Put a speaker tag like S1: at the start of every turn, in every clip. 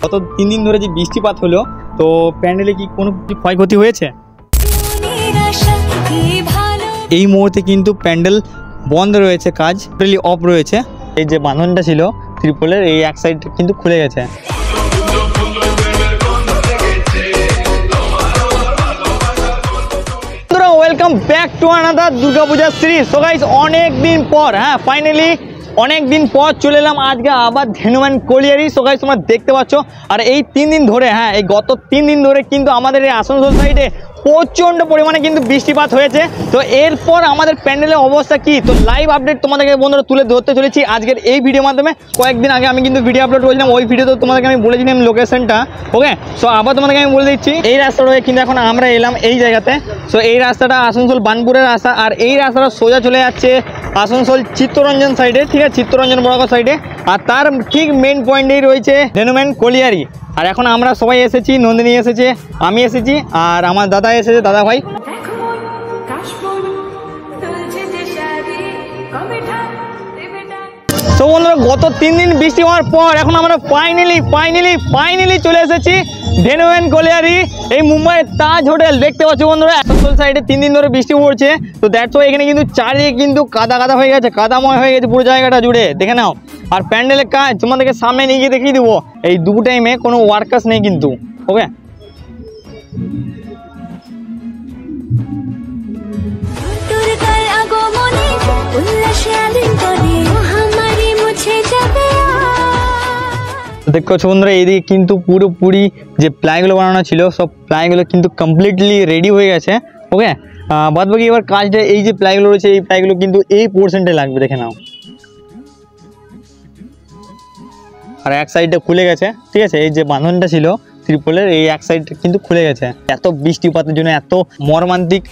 S1: গত 3 দিন ধরে যে বৃষ্টিপাত হলো, তো প্যান্ডেলে কি কোনো ক্ষয়ক্ষতি হয়েছে? এই মুহূর্তে কিন্তু প্যান্ডেল বন্ধ রয়েছে, কাজ টোটালি অফ রয়েছে। এই যে বাঁধনটা ছিল ত্রিপলের, এই এক সাইড কিন্তু খুলে গেছে। Welcome back to another Durga Puja series. So guys, অনেক দিন পর, ফাইনালি অনেক দিন পর চলে এলাম আজকে আবার ধেনুম্যান কোলিয়ারি। সো গাইস, তোমরা দেখতে পাচ্ছ, আর এই 3 দিন ধরে, এই গত 3 দিন ধরে কিন্তু আমাদের এই আসানসোল সাইডে প্রচণ্ড পরিমাণে কিন্তু বৃষ্টিপাত হয়েছে। তো এরপর আমাদের প্যান্ডেলের অবস্থা কি, তো লাইভ আপডেট তোমাদেরকে বন্ধুরা তুলে ধরতে চলেছি আজকের এই ভিডিওর মাধ্যমে। কয়েকদিন আগে আমি কিন্তু ভিডিও আপলোড করেছিলাম, ওই ভিডিওতে তোমাদেরকে আমি বলেছিলাম লোকেশনটা। ওকে, সো আবার তোমাদেরকে আমি বলে দিচ্ছি, এই রাস্তাটা হয়ে কিন্তু এখন আমরা এলাম এই জায়গাতে। সো এই রাস্তাটা আসানসোল বানপুরের রাস্তা, আর এই রাস্তাটা সোজা চলে যাচ্ছে আসানসোল চিত্তরঞ্জন সাইডে, ঠিক আছে, চিত্তরঞ্জন বড়াগড় সাইডে। আর তার ঠিক মেন পয়েন্টেই রয়েছে ধেনুম্যান কোলিয়ারি। আর এখন আমরা সবাই এসেছি, নন্দিনী এসেছে, আমি এসেছি, আর আমার দাদা এসেছে, দাদা ভাই। তো বন্ধুরা, গত 3 দিন বৃষ্টি হওয়ার পর এখন আমরা ফাইনালি চলে এসেছি ধেনুম্যান কোলিয়ারি, এই মুম্বাইয়ের তাজ হোটেল। দেখতে পাচ্ছ বন্ধুরা, আসানসোল সাইডে 3 দিন ধরে বৃষ্টি পড়ছে। তো দ্যাটস ওয়াই এখানে কিন্তু চারিদিকে কিন্তু কাদা হয়ে গেছে, কাদাময় হয়ে গেছে পুরো জায়গাটা জুড়ে, দেখে নাও। আর প্যান্ডেলের কাজ তোমাদেরকে সামনে নিয়ে গিয়ে দেখিয়ে দেবো। এই 2 টাইমে কোনো ওয়ার্কার্স নেই কিন্তু। ওকে, দেখতে পাচ্ছ বন্ধুরা, এইদিকে কিন্তু পুরোপুরি যে প্লাইগুলো বানানো ছিল, সব প্লাইগুলো কিন্তু কমপ্লিটলি রেডি হয়ে গেছে। ওকে, বাদ বাকি এবার কাজটা, এই যে প্লাইগুলো রয়েছে, এই প্লাইগুলো কিন্তু এই পোর্শনটা লাগবে, দেখে নাও। আর এক সাইডটা খুলে গেছে, ঠিক আছে, এই যে বাঁধনটা ছিল ত্রিপলের, এই এক সাইডটা কিন্তু খুলে গেছে এত বৃষ্টিপাতের জন্য, এত মর্মান্তিক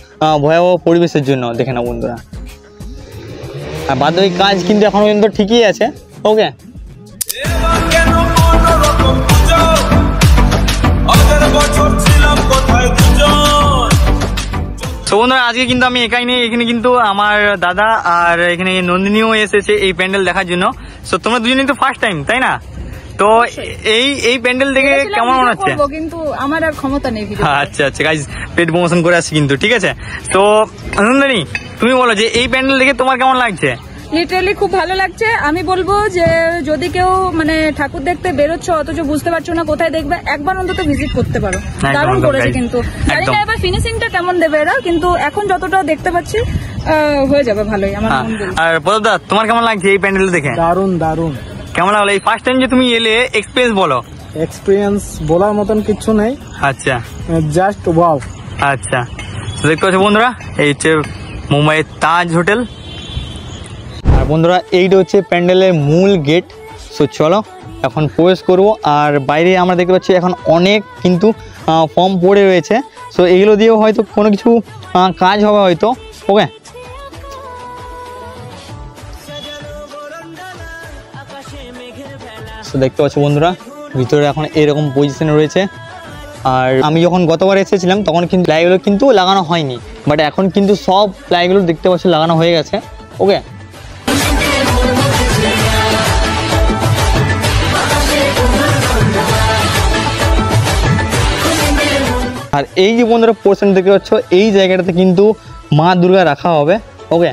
S1: ভয়াবহ পরিবেশের জন্য, দেখে নাও বন্ধুরা। আর বাদ বাকি কাজ কিন্তু এখনো পর্যন্ত ঠিকই আছে। ওকে, তো বন্ধুরা, আজকে কিন্তু আমি একাই নেই, এখানে কিন্তু আমার দাদা আর এখানে নন্দিনীও এসেছে এই প্যান্ডেল দেখার জন্য। সো তোমরা দুজনেই তো ফার্স্ট টাইম, তাই না? তো এই প্যান্ডেল দেখে কেমন মনে হচ্ছে?
S2: কিন্তু আমার আর ক্ষমতা নেই।
S1: আচ্ছা গাইস, পেড প্রমোশন করে আসছি কিন্তু, ঠিক আছে। তো নন্দিনী, তুমি বলো যে এই প্যান্ডেল দেখে তোমার কেমন লাগছে?
S2: লিটারালি খুব ভালো লাগছে। আমি বলবো যে যদি কেউ মানে ঠাকুর দেখতে বেরোচ্ছ অথচ বুঝতে পারছো না কোথায় দেখবে, একবার অন্তত ভিজিট করতে পারো। দারুণ করেছে কিন্তু। জানি না এবার ফিনিশিংটা কেমন দেবে এরা, কিন্তু এখন যতটা দেখতে পাচ্ছি হয়ে যাবে ভালোই আমার মনে হয়।
S1: আর প্রদা, তোমার কেমন লাগছে এই প্যান্ডেল দেখে?
S3: দারুণ।
S1: কেমন লাগলো এই ফার্স্ট টাইম যে তুমি এলে? এক্সপিরিয়েন্স বলো।
S3: এক্সপিরিয়েন্স বলার মতন কিছু নেই।
S1: আচ্ছা,
S3: জাস্ট ওয়াও।
S1: আচ্ছা, দেখতে পাচ্ছ বন্ধুরা, এই হচ্ছে মুম্বাইয়ের তাজ হোটেল। আর বন্ধুরা, এইটা হচ্ছে প্যান্ডেলের মূল গেট। সো চলো এখন প্রবেশ করবো। আর বাইরে আমরা দেখতে পাচ্ছি এখন অনেক কিন্তু ফর্ম পড়ে রয়েছে। সো এগুলো দিয়েও হয়তো কোনো কিছু কাজ হবে হয়তো। ওকে, সো দেখতে পাচ্ছ বন্ধুরা, ভিতরে এখন এরকম পজিশনে রয়েছে। আর আমি যখন গতবার এসেছিলাম তখন কিন্তু প্লাইগুলো কিন্তু লাগানো হয়নি, বাট এখন কিন্তু সব প্লাইগুলো দেখতে পাচ্ছ লাগানো হয়ে গেছে। ওকে, আর এই যে বন্ধুরা পোর্শন দেখতে পাচ্ছ, এই জায়গাটাতে কিন্তু মা দুর্গা রাখা হবে। ওকে,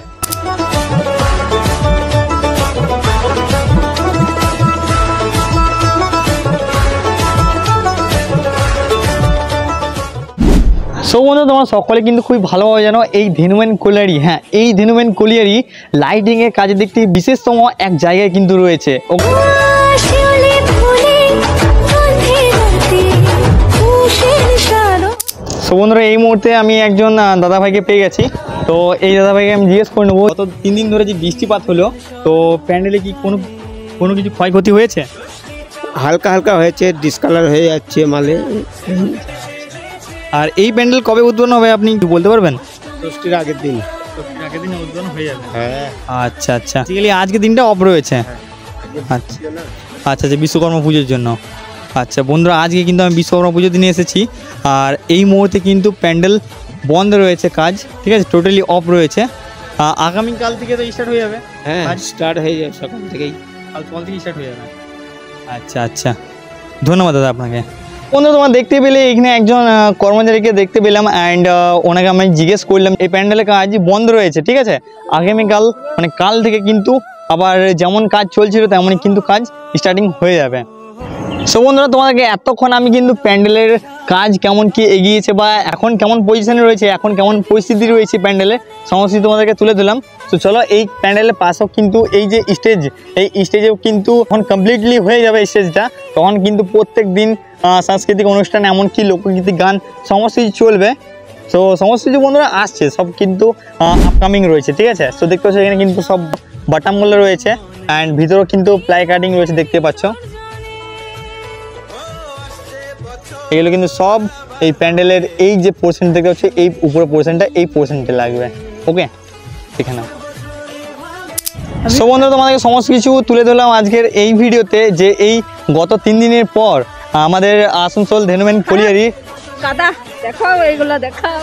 S1: সো বন্ধুরা, তোমরা সকলে কিন্তু খুবই ভালোভাবে জানো এই ধেনুম্যান কোলিয়ারি, এই ধেনুম্যান কোলিয়ারি লাইটিং এর কাজের দিক থেকে বিশেষতম এক জায়গায় কিন্তু রয়েছে। সো বন্ধুরা, এই মুহূর্তে আমি একজন দাদাভাইকে পেয়ে গেছি। তো এই দাদাভাইকে আমি জিজ্ঞেস করে নেবো, গত 3 দিন ধরে যে বৃষ্টিপাত হলো, তো প্যান্ডেলে কি কোনো কিছু ক্ষয়ক্ষতি হয়েছে?
S3: হালকা হয়েছে, ডিসকালার হয়ে যাচ্ছে মালে।
S1: আর এই প্যান্ডেল কবে উদ্বোধন হবে আপনি কি বলতে পারবেন?
S3: ষষ্ঠীর আগের দিন।
S1: উদ্বোধন হয়ে যাবে। আচ্ছা, আজকে দিনটা অফ রয়েছে। আচ্ছা, বিশ্বকর্মা পুজোর জন্য। আচ্ছা বন্ধুরা, আজকে কিন্তু আমি বিশ্বকর্মা পুজোর দিনে এসেছি। আর এই মুহূর্তে কিন্তু প্যান্ডেল বন্ধ রয়েছে, কাজ ঠিক আছে, টোটালি অফ রয়েছে। আগামীকাল থেকে তো স্টার্ট হয়ে যাবে।
S3: স্টার্ট হয়ে যাবে সকাল থেকেই,
S1: কাল সকাল থেকে স্টার্ট হয়ে যাবে। আচ্ছা আচ্ছা, ধন্যবাদ দাদা আপনাকে। বন্ধু তোমার দেখতে পেলে এখানে একজন কর্মচারীকে দেখতে পেলাম, অ্যান্ড ওনাকে আমি জিজ্ঞেস করলাম এই প্যান্ডেলের কাজ বন্ধ রয়েছে, ঠিক আছে, আগামীকাল মানে কাল থেকে কিন্তু আবার যেমন কাজ চলছিল তেমনই কিন্তু কাজ স্টার্টিং হয়ে যাবে। সো বন্ধুরা তোমাদেরকে এতক্ষণ আমি কিন্তু প্যান্ডেলের কাজ কেমন কি এগিয়েছে বা এখন কেমন পজিশনে রয়েছে, এখন কেমন পরিস্থিতি রয়েছে প্যান্ডেলে, সমস্ত কিছু তোমাদেরকে তুলে দিলাম। তো চলো এই প্যান্ডেলের পাশেও কিন্তু এই যে স্টেজ, এই স্টেজেও কিন্তু এখন কমপ্লিটলি হয়ে যাবে স্টেজটা, তখন কিন্তু প্রত্যেক দিন সাংস্কৃতিক অনুষ্ঠান এমনকি লোকগীতি গান সমস্ত কিছু চলবে। তো সমস্ত কিছু বন্ধুরা আসছে, সব কিন্তু আপকামিং রয়েছে, ঠিক আছে। তো দেখতে পাচ্ছ এখানে কিন্তু সব বাটামগুলো রয়েছে, অ্যান্ড ভিতরেও কিন্তু প্লাই কাটিং রয়েছে, দেখতে পাচ্ছ। এগুলো কিন্তু সব এই প্যান্ডেলের এই যে পোর্শন দেখতে হচ্ছে, এই উপরে পোর্শনটা, এই পোর্শনটা লাগবে, ওকে এখানে। সো বন্ধুরা তোমাদেরকে সমস্ত কিছু তুলে ধরলাম আজকের এই ভিডিওতে, যে এই গত 3 দিনের পর আমাদের আসানসোল ধেনুম্যান কলিয়ারি
S2: কাদা দেখাও, এইগুলো দেখাও।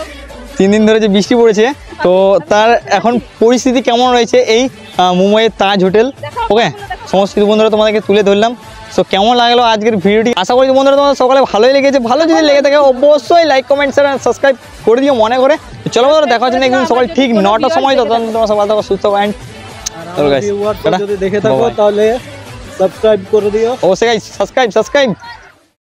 S1: 3 দিন ধরে যে বৃষ্টি পড়েছে, তো তার এখন পরিস্থিতি কেমন রয়েছে এই মুম্বাইয়ের তাজ হোটেল, ওকে সমস্ত কিছু বন্ধুরা তোমাদেরকে তুলে ধরলাম। সো কেমন লাগলো আজকের ভিডিওটি, আশা করি বন্ধুরা তোমাদের সকালে ভালোই লেগেছে। ভালো যদি লেগে থাকে অবশ্যই লাইক কমেন্ট শেয়ার আর সাবস্ক্রাইব করে দিও মনে করে। চলো বন্ধুরা দেখা হচ্ছে একদিন সকাল ঠিক 9টার সময়, ততক্ষণ তোমার সকাল থাকো সুস্থ অ্যান্ড
S4: যদি দেখে থাকো তাহলে সাবস্ক্রাইব করে দিও।
S1: অবশ্যই গাইস সাবস্ক্রাইব